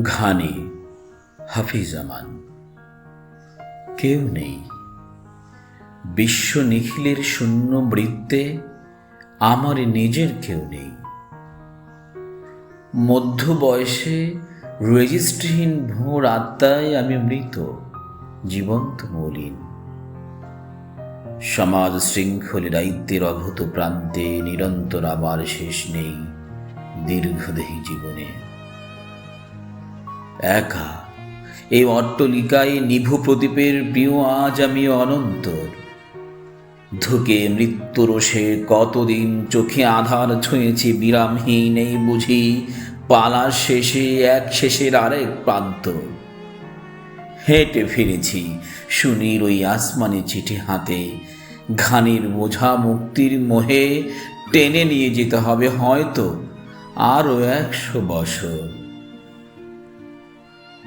ঘানি হাফিজ আমান। কেউ নেই বিশ্ব নিখিলের শূন্য বৃত্তে, আমার নিজের কেউ নেই। মধ্য বয়সে রেজিস্ট্রিহীন ভোর আত্মায় আমি মৃত, জীবন্ত মলিন। সমাজ শৃঙ্খলে দায়িত্বের অভূত প্রান্তে নিরন্তর আমার শেষ নেই দীর্ঘদেহী জীবনে। একা এই অট্টলিকায় নিভু প্রদীপের প্রিয় আজ আমি অনন্তর। ধুকে মৃত্যুরোষে কতদিন চোখে আধার ছুঁয়েছি বিরামহীন এই বুঝি পালার শেষে এক শেষের আরেক প্রান্ত। হেঁটে ফিরেছি সুনীল ওই আসমানি চিঠি হাতে, ঘানির বোঝা মুক্তির মোহে টেনে নিয়ে যেতে হবে হয়তো আরও 100 বছর।